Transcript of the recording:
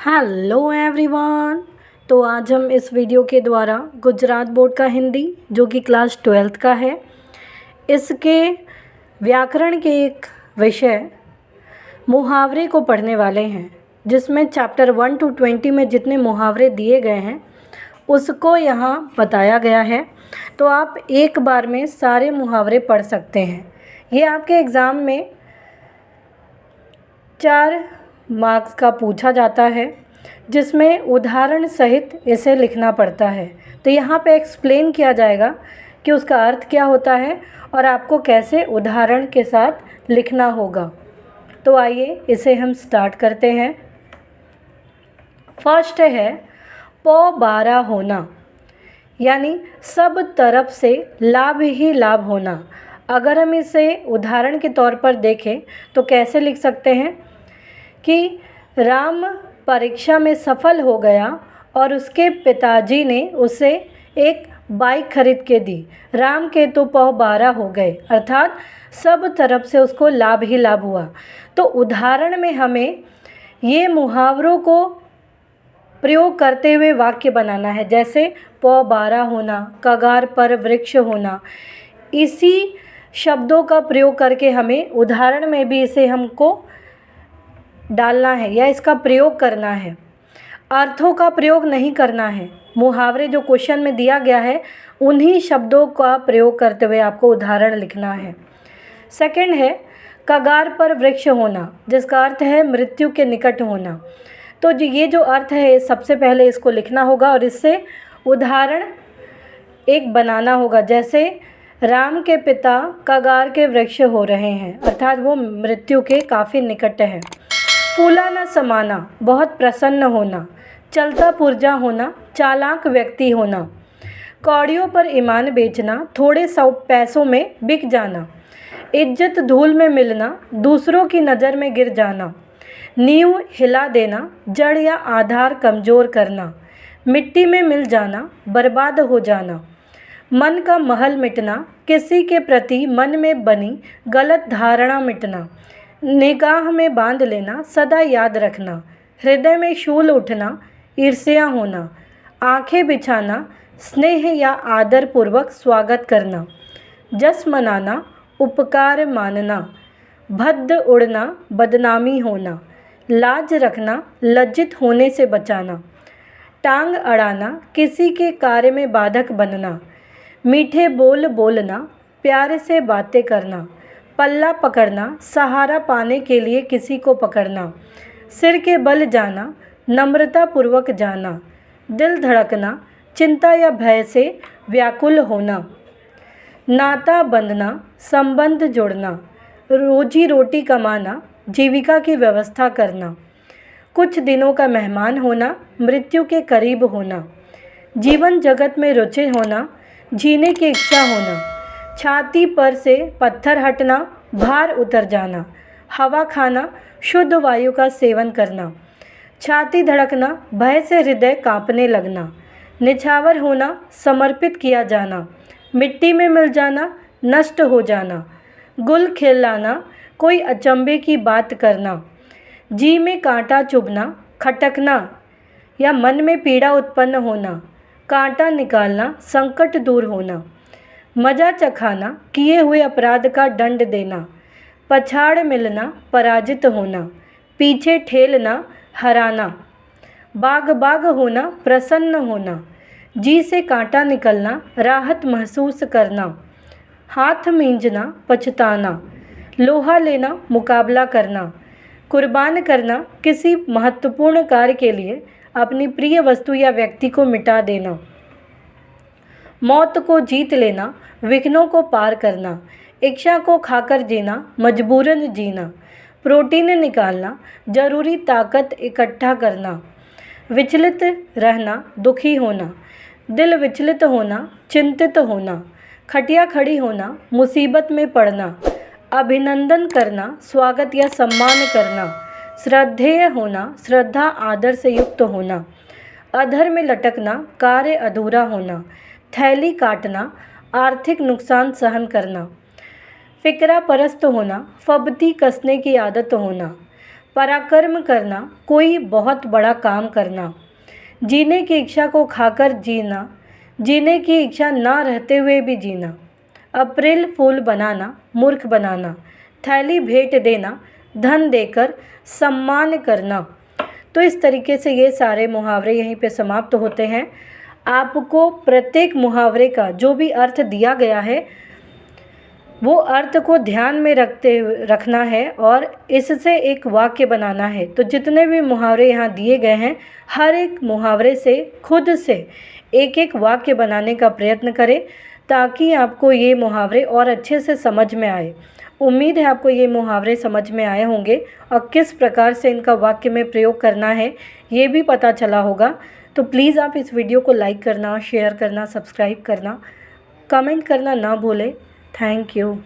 Hello everyone. तो आज हम इस वीडियो के द्वारा गुजरात बोर्ड का हिंदी जो कि क्लास 12th का है, इसके व्याकरण के एक विषय मुहावरे को पढ़ने वाले हैं, जिसमें चैप्टर 1 to 20 में जितने मुहावरे दिए गए हैं उसको यहाँ बताया गया है। तो आप एक बार में सारे मुहावरे पढ़ सकते हैं। ये आपके एग्ज़ाम में 4 मार्क्स का पूछा जाता है, जिसमें उदाहरण सहित इसे लिखना पड़ता है। तो यहाँ पे एक्सप्लेन किया जाएगा कि उसका अर्थ क्या होता है और आपको कैसे उदाहरण के साथ लिखना होगा। तो आइए इसे हम स्टार्ट करते हैं। फर्स्ट है पौ बारा होना, यानी सब तरफ से लाभ ही लाभ होना। अगर हम इसे उदाहरण के तौर पर देखें तो कैसे लिख सकते हैं कि राम परीक्षा में सफल हो गया और उसके पिताजी ने उसे एक बाइक खरीद के दी। राम के तो पौ 12 हो गए, अर्थात सब तरफ से उसको लाभ ही लाभ हुआ। तो उदाहरण में हमें ये मुहावरों को प्रयोग करते हुए वाक्य बनाना है, जैसे पौ 12 होना, कगार पर वृक्ष होना। इसी शब्दों का प्रयोग करके हमें उदाहरण में भी इसे हमको डालना है या इसका प्रयोग करना है। अर्थों का प्रयोग नहीं करना है। मुहावरे जो क्वेश्चन में दिया गया है उन्हीं शब्दों का प्रयोग करते हुए आपको उदाहरण लिखना है। सेकंड है कगार पर वृक्ष होना, जिसका अर्थ है मृत्यु के निकट होना। तो ये जो अर्थ है सबसे पहले इसको लिखना होगा और इससे उदाहरण एक बनाना होगा, जैसे राम के पिता कगार के वृक्ष हो रहे हैं, अर्थात वो मृत्यु के काफ़ी निकट है। फूला न समाना, बहुत प्रसन्न होना। चलता पुर्जा होना, चालाक व्यक्ति होना। कौड़ियों पर ईमान बेचना, थोड़े सौ पैसों में बिक जाना। इज्जत धूल में मिलना, दूसरों की नज़र में गिर जाना। नींव हिला देना, जड़ या आधार कमज़ोर करना। मिट्टी में मिल जाना, बर्बाद हो जाना। मन का महल मिटना, किसी के प्रति मन में बनी गलत धारणा मिटना। निगाह में बांध लेना, सदा याद रखना। हृदय में शूल उठना, ईर्ष्या होना। आंखें बिछाना, स्नेह या आदर पूर्वक स्वागत करना। जस मनाना, उपकार मानना। भद्द उड़ना, बदनामी होना। लाज रखना, लज्जित होने से बचाना। टांग अड़ाना, किसी के कार्य में बाधक बनना। मीठे बोल बोलना, प्यार से बातें करना। पल्ला पकड़ना, सहारा पाने के लिए किसी को पकड़ना। सिर के बल जाना, नम्रता पूर्वक जाना। दिल धड़कना, चिंता या भय से व्याकुल होना। नाता बंधना, संबंध जोड़ना। रोजी रोटी कमाना, जीविका की व्यवस्था करना। कुछ दिनों का मेहमान होना, मृत्यु के करीब होना। जीवन जगत में रुचि होना, जीने की इच्छा होना। छाती पर से पत्थर हटना, भार उतर जाना। हवा खाना, शुद्ध वायु का सेवन करना। छाती धड़कना, भय से हृदय कांपने लगना। निछावर होना, समर्पित किया जाना। मिट्टी में मिल जाना, नष्ट हो जाना। गुल खिलाना, कोई अचंभे की बात करना। जी में कांटा चुभना, खटकना या मन में पीड़ा उत्पन्न होना। कांटा निकालना, संकट दूर होना। मजा चखाना, किए हुए अपराध का दंड देना। पछाड़ मिलना, पराजित होना। पीछे ठेलना, हराना। बाग बाग होना, प्रसन्न होना। जी से कांटा निकलना, राहत महसूस करना। हाथ मींजना, पछताना। लोहा लेना, मुकाबला करना। कुर्बान करना, किसी महत्वपूर्ण कार्य के लिए अपनी प्रिय वस्तु या व्यक्ति को मिटा देना। मौत को जीत लेना, विघ्नों को पार करना। इच्छा को खाकर जीना, मजबूरन जीना। प्रोटीन निकालना, जरूरी ताकत इकट्ठा करना। विचलित रहना, दुखी होना। दिल विचलित होना, चिंतित होना। खटिया खड़ी होना, मुसीबत में पड़ना। अभिनंदन करना, स्वागत या सम्मान करना। श्रद्धेय होना, श्रद्धा आदर से युक्त होना। अधर में लटकना, कार्य अधूरा होना। थैली काटना, आर्थिक नुकसान सहन करना। फिक्रा परस्त होना, फब्ती कसने की आदत होना। पराक्रम करना, कोई बहुत बड़ा काम करना। जीने की इच्छा को खाकर जीना, जीने की इच्छा ना रहते हुए भी जीना। अप्रैल फूल बनाना, मूर्ख बनाना। थैली भेंट देना, धन देकर सम्मान करना। तो इस तरीके से ये सारे मुहावरे यहीं पे समाप्त होते हैं। आपको प्रत्येक मुहावरे का जो भी अर्थ दिया गया है वो अर्थ को ध्यान में रखना है और इससे एक वाक्य बनाना है। तो जितने भी मुहावरे यहाँ दिए गए हैं, हर एक मुहावरे से खुद से एक एक वाक्य बनाने का प्रयत्न करें ताकि आपको ये मुहावरे और अच्छे से समझ में आए। उम्मीद है आपको ये मुहावरे समझ में आए होंगे और किस प्रकार से इनका वाक्य में प्रयोग करना है ये भी पता चला होगा। तो प्लीज़ आप इस वीडियो को लाइक करना, शेयर करना, सब्सक्राइब करना, कमेंट करना ना भूलें। Thank you.